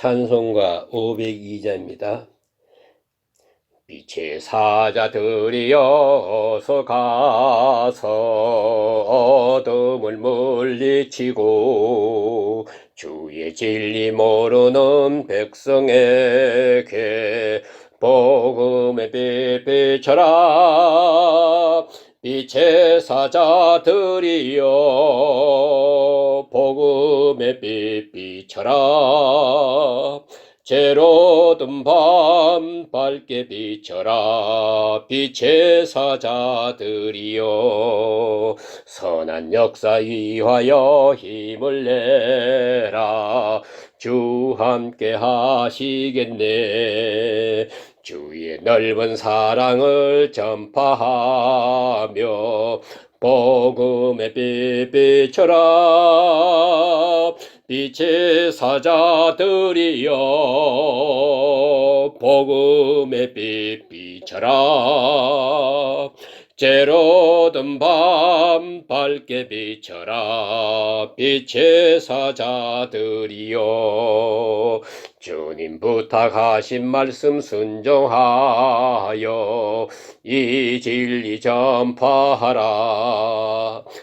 찬송가 502자입니다. 빛의 사자들이 어서 가서 어둠을 물리치고 주의 진리 모르는 백성에게 복음의 빛 비춰라. 빛의 사자들이여 복음의 빛 비춰라. 제로든 밤 밝게 비춰라. 빛의 사자들이여 선한 역사 위하여 힘을 내라. 주 함께 하시겠네. 주의 넓은 사랑을 전파하며 복음의 빛 비춰라. 빛의 사자들이여 복음의 빛 비춰라. 제로든 밤 밝게 비춰라. 빛의 사자들이여 주님 부탁하신 말씀 순종하여 이 진리 전파하라.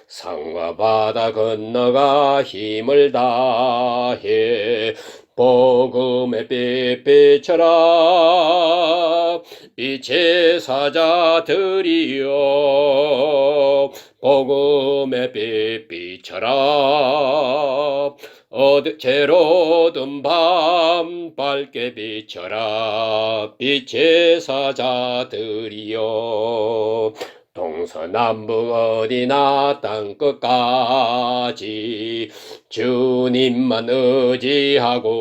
산과 바다 건너가 힘을 다해 복음의 빛 비춰라. 빛의 사자들이여 복음의 빛 비춰라. 제로든 밤 밝게 비춰라. 빛의 사자들이여 동서남북 어디나 땅끝까지 주님만 의지하고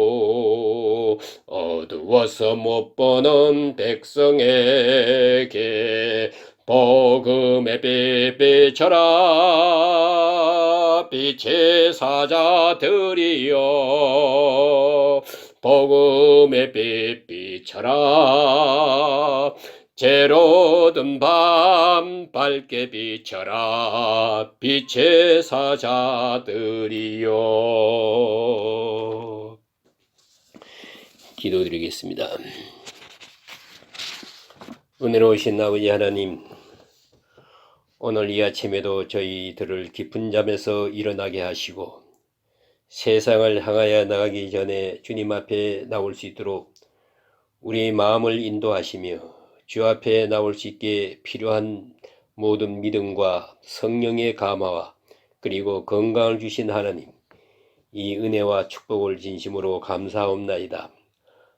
어두워서 못 보는 백성에게 복음의 빛 비춰라. 빛의 사자들이여 복음의 빛 비춰라. 제로든 밤 밝게 비춰라. 빛의 사자들이여. 기도드리겠습니다. 은혜로우신 아버지 하나님, 오늘 이 아침에도 저희들을 깊은 잠에서 일어나게 하시고 세상을 향하여 나가기 전에 주님 앞에 나올 수 있도록 우리의 마음을 인도하시며 주 앞에 나올 수 있게 필요한 모든 믿음과 성령의 감화와 그리고 건강을 주신 하나님, 이 은혜와 축복을 진심으로 감사옵나이다.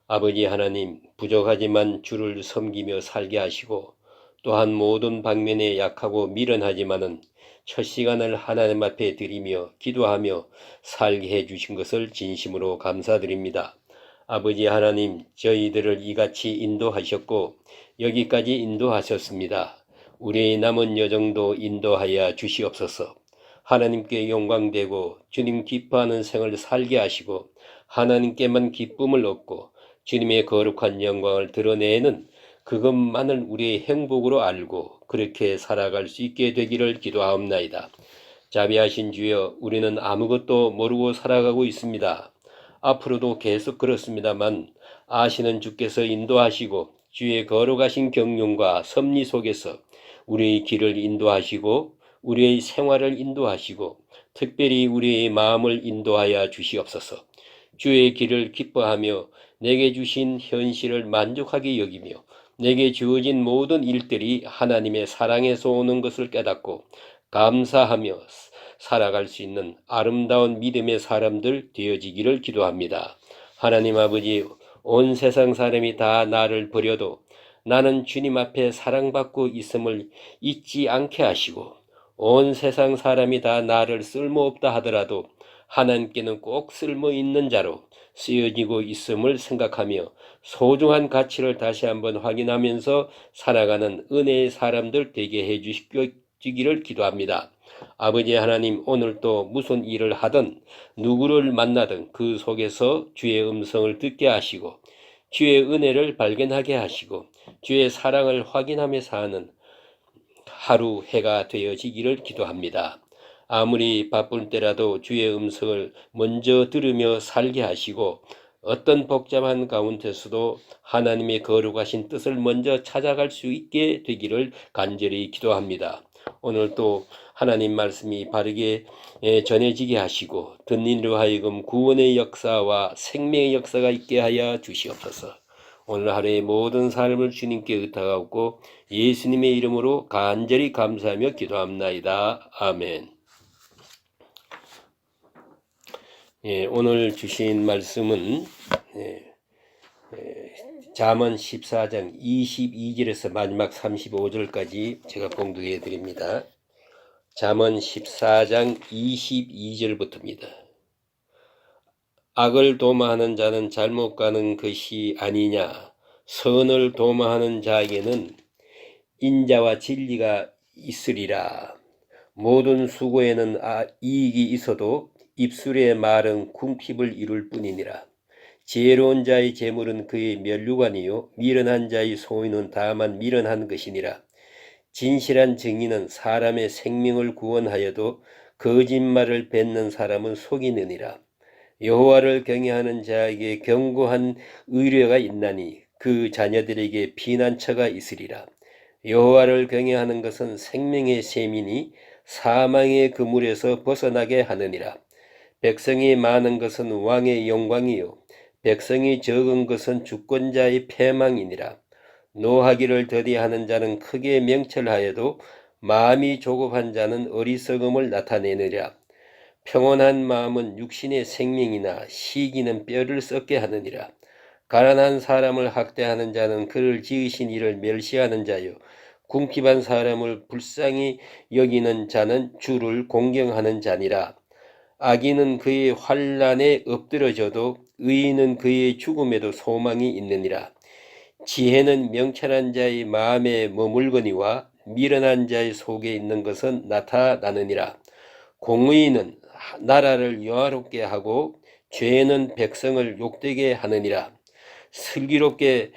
아버지 하나님, 부족하지만 주를 섬기며 살게 하시고 또한 모든 방면에 약하고 미련하지만은 첫 시간을 하나님 앞에 드리며 기도하며 살게 해주신 것을 진심으로 감사드립니다. 아버지 하나님, 저희들을 이같이 인도하셨고 여기까지 인도하셨습니다. 우리의 남은 여정도 인도하여 주시옵소서. 하나님께 영광되고 주님 기뻐하는 생을 살게 하시고 하나님께만 기쁨을 얻고 주님의 거룩한 영광을 드러내는 그것만을 우리의 행복으로 알고 그렇게 살아갈 수 있게 되기를 기도하옵나이다. 자비하신 주여, 우리는 아무것도 모르고 살아가고 있습니다. 앞으로도 계속 그렇습니다만 아시는 주께서 인도하시고 주의 거룩하신 경륜과 섭리 속에서 우리의 길을 인도하시고 우리의 생활을 인도하시고 특별히 우리의 마음을 인도하여 주시옵소서. 주의 길을 기뻐하며 내게 주신 현실을 만족하게 여기며 내게 주어진 모든 일들이 하나님의 사랑에서 오는 것을 깨닫고 감사하며 살아갈 수 있는 아름다운 믿음의 사람들 되어지기를 기도합니다. 하나님 아버지, 온 세상 사람이 다 나를 버려도 나는 주님 앞에 사랑받고 있음을 잊지 않게 하시고 온 세상 사람이 다 나를 쓸모없다 하더라도 하나님께는 꼭 쓸모있는 자로 쓰여지고 있음을 생각하며 소중한 가치를 다시 한번 확인하면서 살아가는 은혜의 사람들 되게 해주시기를 기도합니다. 아버지 하나님, 오늘도 무슨 일을 하든 누구를 만나든 그 속에서 주의 음성을 듣게 하시고 주의 은혜를 발견하게 하시고 주의 사랑을 확인하며 사는 하루 해가 되어지기를 기도합니다. 아무리 바쁠 때라도 주의 음성을 먼저 들으며 살게 하시고 어떤 복잡한 가운데서도 하나님의 거룩하신 뜻을 먼저 찾아갈 수 있게 되기를 간절히 기도합니다. 오늘 또 하나님 말씀이 바르게 전해지게 하시고 듣는 이로 하여금 구원의 역사와 생명의 역사가 있게 하여 주시옵소서. 오늘 하루의 모든 삶을 주님께 의탁하고 예수님의 이름으로 간절히 감사하며 기도합나이다. 아멘. 오늘 주신 말씀은 잠언 14장 22절에서 마지막 35절까지 제가 봉독해 드립니다. 잠언 14장 22절부터입니다. 악을 도모하는 자는 잘못 가는 것이 아니냐. 선을 도모하는 자에게는 인자와 진리가 있으리라. 모든 수고에는 이익이 있어도 입술의 말은 궁핍을 이룰 뿐이니라. 지혜로운 자의 재물은 그의 면류관이요 미련한 자의 소유는 다만 미련한 것이니라. 진실한 증인은 사람의 생명을 구원하여도 거짓말을 뱉는 사람은 속이느니라. 여호와를 경외하는 자에게 견고한 의뢰가 있나니 그 자녀들에게 피난처가 있으리라. 여호와를 경외하는 것은 생명의 셈이니 사망의 그물에서 벗어나게 하느니라. 백성이 많은 것은 왕의 영광이요 백성이 적은 것은 주권자의 패망이니라. 노하기를 더디하는 자는 크게 명철하여도 마음이 조급한 자는 어리석음을 나타내느니라. 평온한 마음은 육신의 생명이나 시기는 뼈를 썩게 하느니라. 가난한 사람을 학대하는 자는 그를 지으신 이를 멸시하는 자요 궁핍한 사람을 불쌍히 여기는 자는 주를 공경하는 자니라. 악인은 그의 환난에 엎드러져도 의인은 그의 죽음에도 소망이 있느니라. 지혜는 명철한 자의 마음에 머물거니와 미련한 자의 속에 있는 것은 나타나느니라. 공의는 나라를 영화롭게 하고 죄는 백성을 욕되게 하느니라. 슬기롭게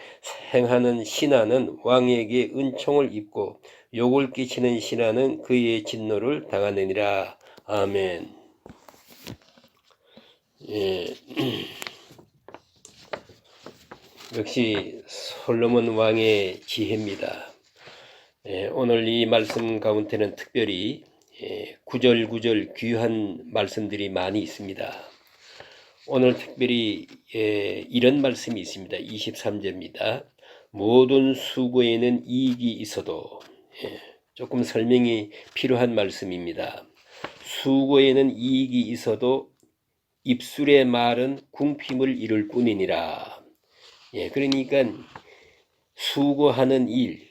행하는 신하는 왕에게 은총을 입고 욕을 끼치는 신하는 그의 진노를 당하느니라. 아멘. 역시 솔로몬 왕의 지혜입니다. 오늘 이 말씀 가운데는 특별히 구절구절 귀한 말씀들이 많이 있습니다. 오늘 특별히 이런 말씀이 있습니다. 23절입니다. 모든 수고에는 이익이 있어도 조금 설명이 필요한 말씀입니다. 수고에는 이익이 있어도 입술의 말은 궁핍을 이룰 뿐이니라. 그러니까 수고하는 일,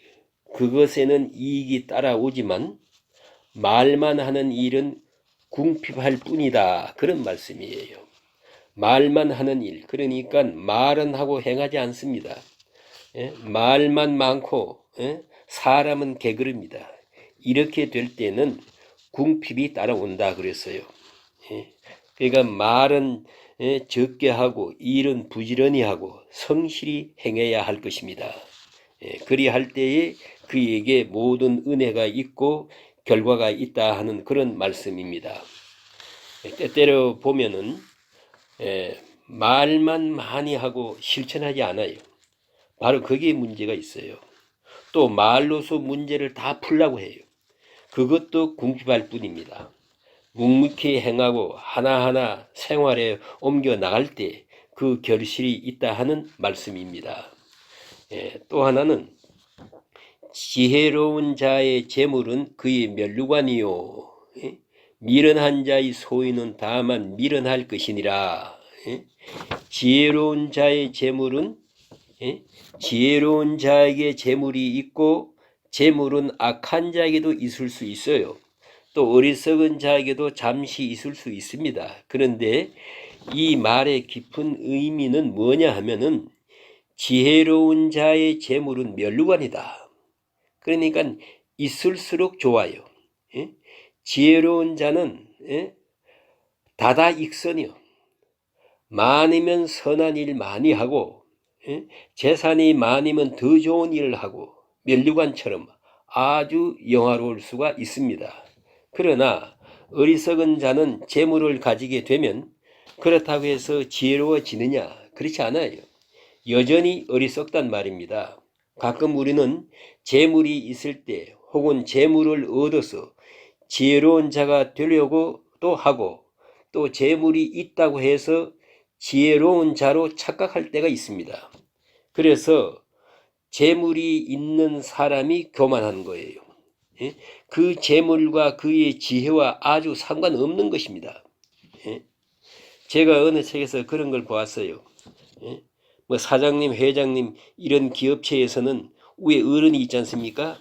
그것에는 이익이 따라오지만 말만 하는 일은 궁핍할 뿐이다. 그런 말씀이에요. 말만 하는 일, 그러니까 말은 하고 행하지 않습니다. 말만 많고 사람은 게으릅니다. 이렇게 될 때는 궁핍이 따라온다 그랬어요. 그러니까 말은 적게 하고 일은 부지런히 하고 성실히 행해야 할 것입니다. 그리할 때에 그에게 모든 은혜가 있고 결과가 있다 하는 그런 말씀입니다. 때때로 보면은 말만 많이 하고 실천하지 않아요. 바로 거기에 문제가 있어요. 또 말로서 문제를 다 풀려고 해요. 그것도 궁핍할 뿐입니다. 묵묵히 행하고 하나하나 생활에 옮겨 나갈 때 그 결실이 있다 하는 말씀입니다. 또 하나는 지혜로운 자의 재물은 그의 면류관이요 미련한 자의 소유는 다만 미련할 것이니라. 지혜로운 자의 재물은 지혜로운 자에게 재물이 있고 재물은 악한 자에게도 있을 수 있어요. 또 어리석은 자에게도 잠시 있을 수 있습니다. 그런데 이 말의 깊은 의미는 뭐냐 하면은 지혜로운 자의 재물은 면류관이다. 그러니까 있을수록 좋아요. 지혜로운 자는 다다익선이요. 많으면 선한 일 많이 하고 재산이 많으면 더 좋은 일을 하고 면류관처럼 아주 영화로울 수가 있습니다. 그러나 어리석은 자는 재물을 가지게 되면 그렇다고 해서 지혜로워지느냐? 그렇지 않아요. 여전히 어리석단 말입니다. 가끔 우리는 재물이 있을 때 혹은 재물을 얻어서 지혜로운 자가 되려고도 하고 또 재물이 있다고 해서 지혜로운 자로 착각할 때가 있습니다. 그래서 재물이 있는 사람이 교만한 거예요. 그 재물과 그의 지혜와 아주 상관없는 것입니다. 제가 어느 책에서 그런 걸 보았어요. 뭐 사장님, 회장님 이런 기업체에서는 위에 어른이 있지 않습니까?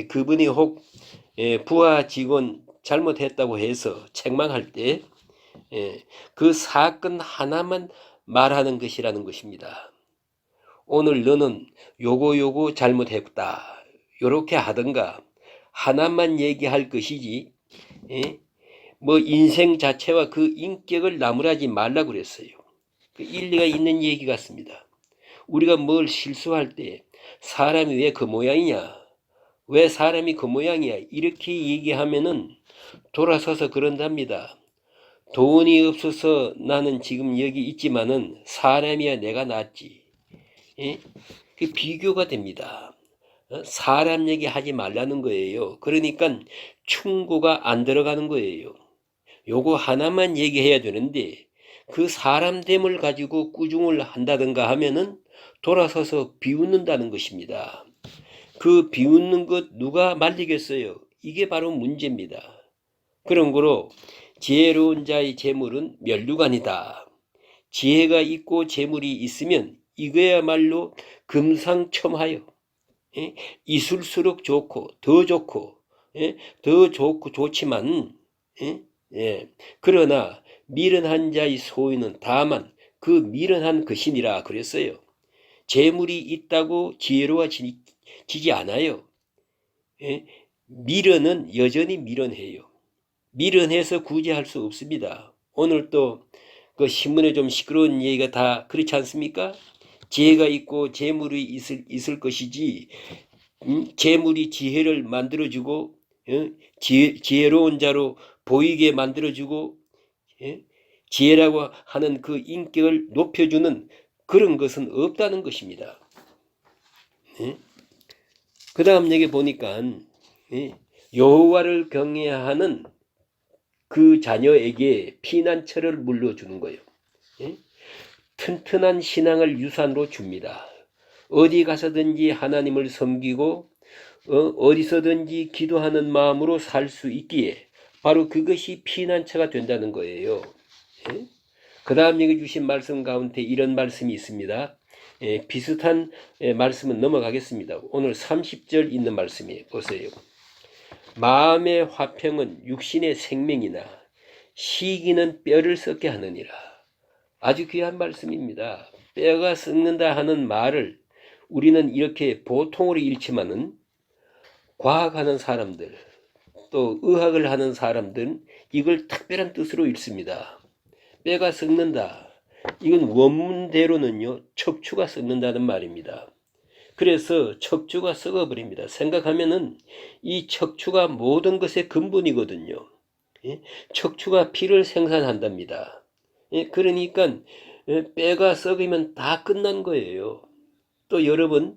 그분이 혹 부하 직원 잘못했다고 해서 책망할 때 그 사건 하나만 말하는 것이라는 것입니다. 오늘 너는 요거 잘못했다. 요렇게 하든가 하나만 얘기할 것이지 뭐 인생 자체와 그 인격을 나무라지 말라고 그랬어요. 그 일리가 있는 얘기 같습니다. 우리가 뭘 실수할 때 사람이 왜 그 모양이냐? 왜 사람이 그 모양이야? 이렇게 얘기하면은 돌아서서 그런답니다. 돈이 없어서 나는 지금 여기 있지만은 사람이야 내가 낫지. 그 비교가 됩니다. 사람 얘기 하지 말라는 거예요. 그러니까 충고가 안 들어가는 거예요. 요거 하나만 얘기해야 되는데 그 사람됨을 가지고 꾸중을 한다든가 하면은 돌아서서 비웃는다는 것입니다. 그 비웃는 것 누가 말리겠어요? 이게 바로 문제입니다. 그런 거로 지혜로운 자의 재물은 면류관이다. 지혜가 있고 재물이 있으면 이거야말로 금상첨화요. 있을수록 좋고 더 좋고 더 좋고 좋지만 그러나 미련한 자의 소유는 다만 그 미련한 것이니라 그랬어요. 재물이 있다고 지혜로워지지 않아요. 미련은 여전히 미련해요. 미련해서 구제할 수 없습니다. 오늘 또 그 신문에 좀 시끄러운 얘기가 다 그렇지 않습니까? 지혜가 있고 재물이 있을 것이지 재물이 지혜를 만들어주고 지혜로운 자로 보이게 만들어주고 지혜라고 하는 그 인격을 높여주는 그런 것은 없다는 것입니다. 그 다음 얘기 보니까 여호와를 경외하는 그 자녀에게 피난처를 물려주는 거예요. 튼튼한 신앙을 유산으로 줍니다. 어디 가서든지 하나님을 섬기고 어디서든지 기도하는 마음으로 살 수 있기에 바로 그것이 피난처가 된다는 거예요. 그 다음 얘기 주신 말씀 가운데 이런 말씀이 있습니다. 비슷한 말씀은 넘어가겠습니다. 오늘 30절 있는 말씀이에요. 보세요. 마음의 화평은 육신의 생명이나 시기는 뼈를 썩게 하느니라. 아주 귀한 말씀입니다. 뼈가 썩는다 하는 말을 우리는 이렇게 보통으로 읽지만은 과학하는 사람들 또 의학을 하는 사람들은 이걸 특별한 뜻으로 읽습니다. 뼈가 썩는다. 이건 원문대로는요 척추가 썩는다는 말입니다. 그래서 척추가 썩어버립니다. 생각하면은 이 척추가 모든 것의 근본이거든요. 척추가 피를 생산한답니다. 그러니까 뼈가 썩으면 다 끝난 거예요. 또 여러분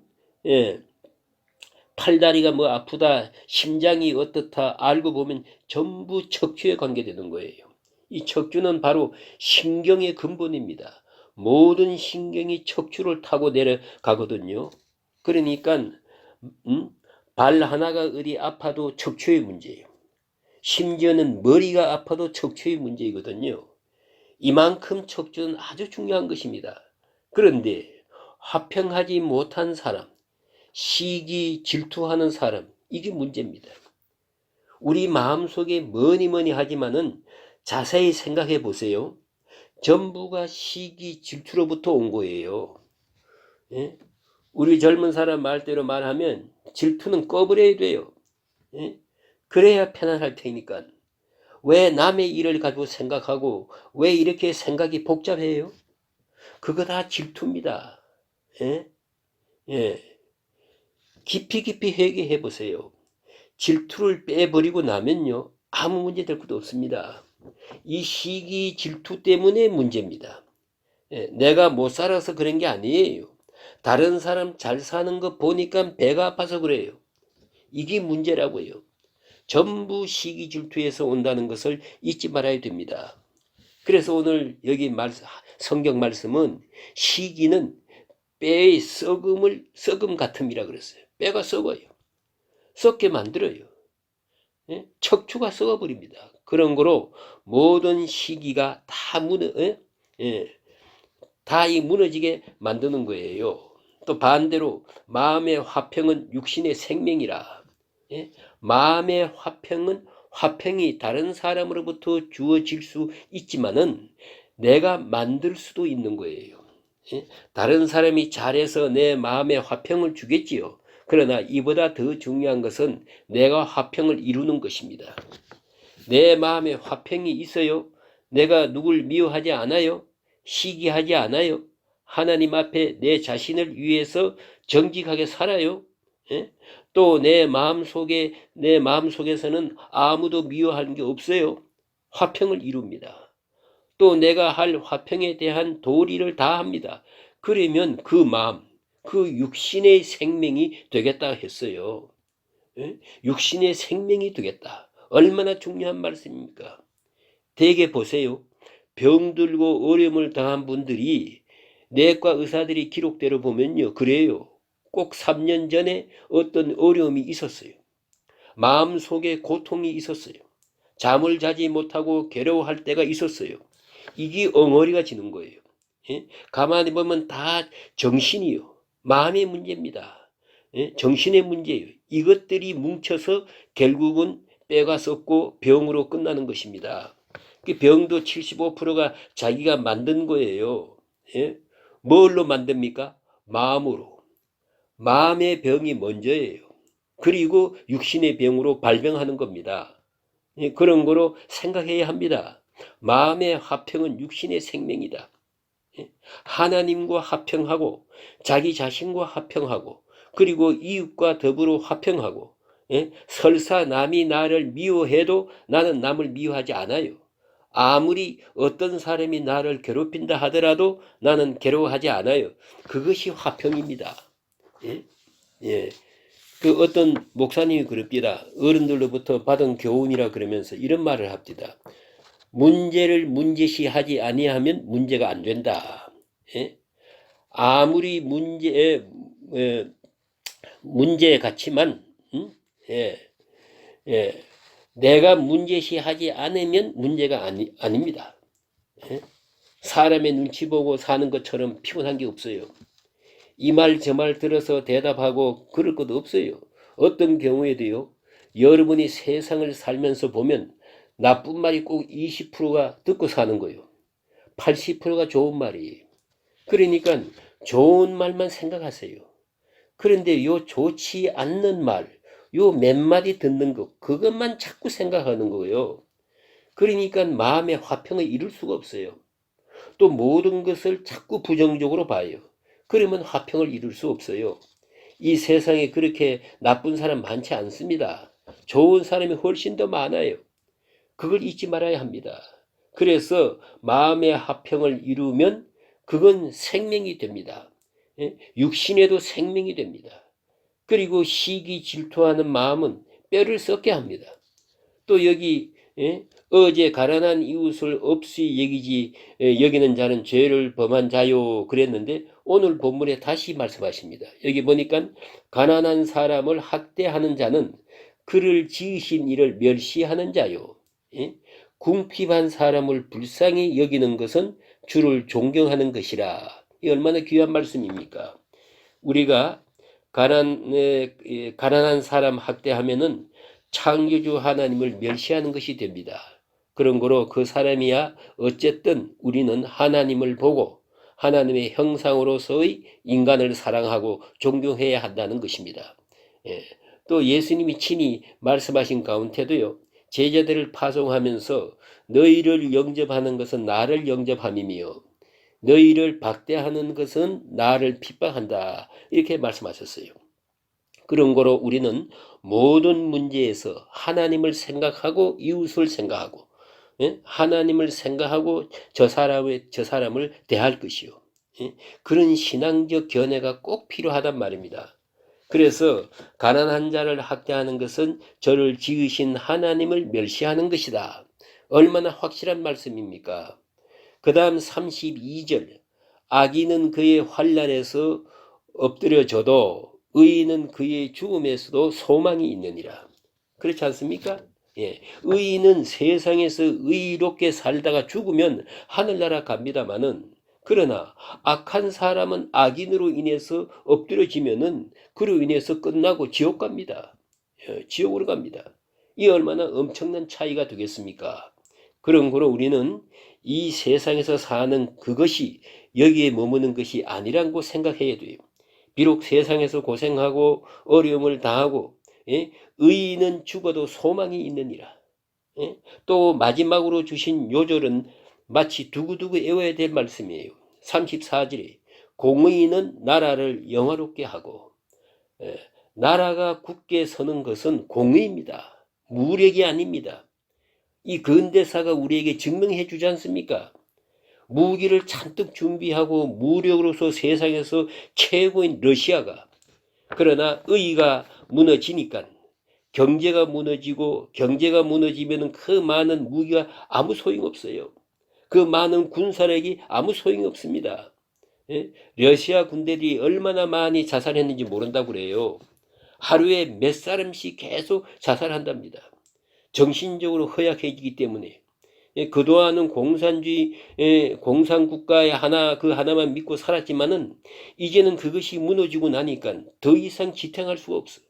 팔다리가 뭐 아프다 심장이 어떻다 알고 보면 전부 척추에 관계되는 거예요. 이 척추는 바로 신경의 근본입니다. 모든 신경이 척추를 타고 내려가거든요. 그러니까 발 하나가 어디 아파도 척추의 문제예요. 심지어는 머리가 아파도 척추의 문제이거든요. 이만큼 척추는 아주 중요한 것입니다. 그런데 화평하지 못한 사람, 시기 질투하는 사람, 이게 문제입니다. 우리 마음속에 뭐니 하지만은 자세히 생각해 보세요. 전부가 시기 질투로부터 온 거예요. 우리 젊은 사람 말대로 말하면 질투는 꺼버려야 돼요. 그래야 편안할 테니까. 왜 남의 일을 가지고 생각하고 왜 이렇게 생각이 복잡해요? 그거 다 질투입니다. 깊이 회개해 보세요. 질투를 빼버리고 나면요 아무 문제 될 것도 없습니다. 이 시기 질투 때문에 문제입니다. 예, 내가 못 살아서 그런 게 아니에요. 다른 사람 잘 사는 거 보니까 배가 아파서 그래요. 이게 문제라고요. 전부 시기 질투에서 온다는 것을 잊지 말아야 됩니다. 그래서 오늘 여기 성경 말씀은 시기는 뼈의 썩음 같음이라 그랬어요. 뼈가 썩어요. 썩게 만들어요. 예? 척추가 썩어버립니다. 그런 거로 모든 시기가 다 다 무너지게 만드는 거예요. 또 반대로 마음의 화평은 육신의 생명이라. 예? 마음의 화평이 다른 사람으로부터 주어질 수 있지만은 내가 만들 수도 있는 거예요. 예? 다른 사람이 잘해서 내 마음에 화평을 주겠지요. 그러나 이보다 더 중요한 것은 내가 화평을 이루는 것입니다. 내 마음에 화평이 있어요. 내가 누굴 미워하지 않아요. 시기하지 않아요. 하나님 앞에 내 자신을 위해서 정직하게 살아요. 예? 또 내 마음속에서는 아무도 미워하는 게 없어요. 화평을 이룹니다. 또 내가 할 화평에 대한 도리를 다합니다. 그러면 그 마음, 그 육신의 생명이 되겠다 했어요. 예? 육신의 생명이 되겠다. 얼마나 중요한 말씀입니까? 대개 보세요. 병들고 어려움을 당한 분들이 내과 의사들이 기록대로 보면요. 그래요. 꼭 3년 전에 어떤 어려움이 있었어요. 마음속에 고통이 있었어요. 잠을 자지 못하고 괴로워할 때가 있었어요. 이게 엉어리가 지는 거예요. 예? 가만히 보면 다 정신이요. 마음의 문제입니다. 예? 정신의 문제예요. 이것들이 뭉쳐서 결국은 뼈가 썩고 병으로 끝나는 것입니다. 그 병도 75%가 자기가 만든 거예요. 예? 뭘로 만듭니까? 마음으로. 마음의 병이 먼저예요. 그리고 육신의 병으로 발병하는 겁니다. 예? 그런 거로 생각해야 합니다. 마음의 화평은 육신의 생명이다. 예? 하나님과 화평하고 자기 자신과 화평하고 그리고 이웃과 더불어 화평하고 예? 설사 남이 나를 미워해도 나는 남을 미워하지 않아요. 아무리 어떤 사람이 나를 괴롭힌다 하더라도 나는 괴로워하지 않아요. 그것이 화평입니다. 예? 예. 그 어떤 목사님이 그럽니다. 어른들로부터 받은 교훈이라 그러면서 이런 말을 합니다. 문제를 문제시하지 아니하면 문제가 안 된다. 예? 아무리 문제 같지만 예, 예, 내가 문제시하지 않으면 문제가 아닙니다. 예? 사람의 눈치 보고 사는 것처럼 피곤한 게 없어요. 이 말 저 말 들어서 대답하고 그럴 것도 없어요. 어떤 경우에도요. 여러분이 세상을 살면서 보면 나쁜 말이 꼭 20%가 듣고 사는 거예요. 80%가 좋은 말이에요. 그러니까 좋은 말만 생각하세요. 그런데 요 좋지 않는 말, 요 몇 마디 듣는 거, 그것만 자꾸 생각하는 거예요. 그러니까 마음의 화평을 이룰 수가 없어요. 또 모든 것을 자꾸 부정적으로 봐요. 그러면 화평을 이룰 수 없어요. 이 세상에 그렇게 나쁜 사람 많지 않습니다. 좋은 사람이 훨씬 더 많아요. 그걸 잊지 말아야 합니다. 그래서 마음의 화평을 이루면 그건 생명이 됩니다. 육신에도 생명이 됩니다. 그리고 시기 질투하는 마음은 뼈를 썩게 합니다. 또 여기 어제 가난한 이웃을 없이 여기는 자는 죄를 범한 자요 그랬는데 오늘 본문에 다시 말씀하십니다. 여기 보니까 가난한 사람을 학대하는 자는 그를 지으신 이를 멸시하는 자요. 궁핍한 사람을 불쌍히 여기는 것은 주를 존경하는 것이라. 이 얼마나 귀한 말씀입니까? 우리가 가난한 사람 학대하면은 창조주 하나님을 멸시하는 것이 됩니다. 그런 거로 그 사람이야 어쨌든 우리는 하나님을 보고 하나님의 형상으로서의 인간을 사랑하고 존경해야 한다는 것입니다. 예. 또 예수님이 친히 말씀하신 가운데도요. 제자들을 파송하면서 너희를 영접하는 것은 나를 영접함이며 너희를 박대하는 것은 나를 핍박한다. 이렇게 말씀하셨어요. 그런 거로 우리는 모든 문제에서 하나님을 생각하고 이웃을 생각하고 하나님을 생각하고 저 사람을 대할 것이요. 그런 신앙적 견해가 꼭 필요하단 말입니다. 그래서 가난한 자를 학대하는 것은 저를 지으신 하나님을 멸시하는 것이다. 얼마나 확실한 말씀입니까? 그 다음 32절. 악인은 그의 환난에서 엎드려져도 의인은 그의 죽음에서도 소망이 있느니라. 그렇지 않습니까? 예. 의인은 세상에서 의롭게 살다가 죽으면 하늘나라 갑니다마는, 그러나 악한 사람은 악인으로 인해서 엎드려지면은 그로 인해서 끝나고 지옥 갑니다. 지옥으로 갑니다. 이 얼마나 엄청난 차이가 되겠습니까? 그런 거로 우리는 이 세상에서 사는 그것이 여기에 머무는 것이 아니라고 생각해야 돼요. 비록 세상에서 고생하고 어려움을 당하고, 의인은 죽어도 소망이 있느니라. 또 마지막으로 주신 요절은 마치 두고두고 외워야 될 말씀이에요. 34절에 공의는 나라를 영화롭게 하고, 나라가 굳게 서는 것은 공의입니다. 무력이 아닙니다. 이 근대사가 우리에게 증명해 주지 않습니까? 무기를 잔뜩 준비하고 무력으로서 세상에서 최고인 러시아가, 그러나 의가 무너지니까 경제가 무너지고, 경제가 무너지면 그 많은 무기가 아무 소용없어요. 그 많은 군사력이 아무 소용이 없습니다. 러시아 군대들이 얼마나 많이 자살했는지 모른다고 그래요. 하루에 몇 사람씩 계속 자살한답니다. 정신적으로 허약해지기 때문에. 그동안은 공산주의, 공산국가의 그 하나만 믿고 살았지만은 이제는 그것이 무너지고 나니까 더 이상 지탱할 수가 없어.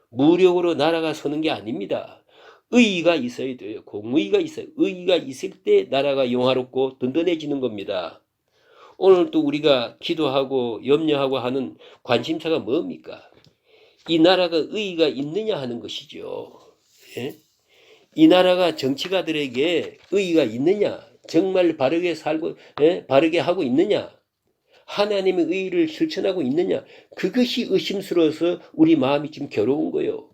무력으로 나라가 서는 게 아닙니다. 의의가 있어야 돼요. 공의가 있어요. 의의가 있을 때 나라가 영화롭고 든든해지는 겁니다. 오늘 또 우리가 기도하고 염려하고 하는 관심사가 뭡니까? 이 나라가 의의가 있느냐 하는 것이죠. 이 나라가 정치가들에게 의의가 있느냐, 정말 바르게 살고, 바르게 하고 있느냐, 하나님의 의의를 실천하고 있느냐, 그것이 의심스러워서 우리 마음이 좀 괴로운 거예요.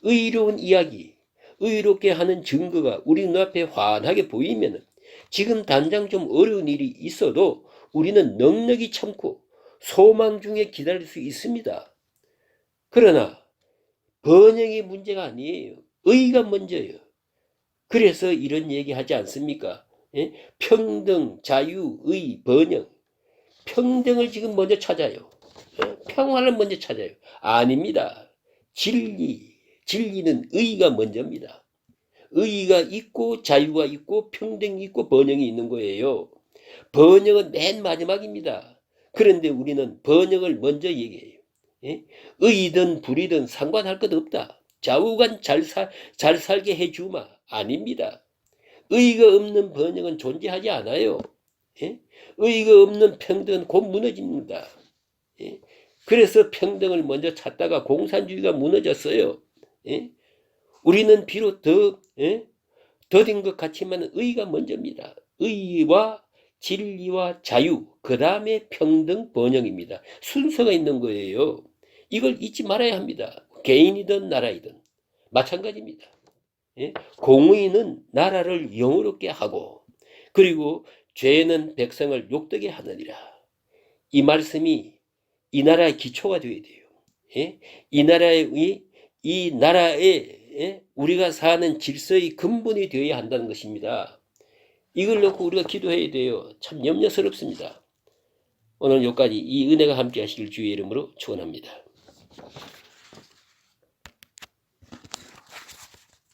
의로운 이야기, 의롭게 하는 증거가 우리 눈앞에 환하게 보이면, 지금 당장 좀 어려운 일이 있어도 우리는 넉넉히 참고 소망 중에 기다릴 수 있습니다. 그러나 번영이 문제가 아니에요. 의가 먼저예요. 그래서 이런 얘기 하지 않습니까? 평등, 자유, 의, 번영. 평등을 지금 먼저 찾아요. 평화를 먼저 찾아요. 아닙니다. 진리는 의가 먼저입니다. 의가 있고 자유가 있고 평등이 있고 번영이 있는 거예요. 번영은 맨 마지막입니다. 그런데 우리는 번영을 먼저 얘기해요. 의이든 불이든 상관할 것 없다. 좌우간 잘 살게 해주마. 아닙니다. 의의가 없는 번영은 존재하지 않아요. 의의가 없는 평등은 곧 무너집니다. 그래서 평등을 먼저 찾다가 공산주의가 무너졌어요. 우리는 비록 더딘 것 같지만 의의가 먼저입니다. 의의와 진리와 자유, 그 다음에 평등, 번영입니다. 순서가 있는 거예요. 이걸 잊지 말아야 합니다. 개인이든 나라이든 마찬가지입니다. 공의는 나라를 영화롭게 하고, 그리고 죄는 백성을 욕되게 하느니라. 이 말씀이 이 나라의 기초가 되어야 돼요. 이 나라에 우리가 사는 질서의 근본이 되어야 한다는 것입니다. 이걸 놓고 우리가 기도해야 돼요. 참 염려스럽습니다. 오늘 여기까지 이 은혜가 함께 하시길 주의 이름으로 축원합니다.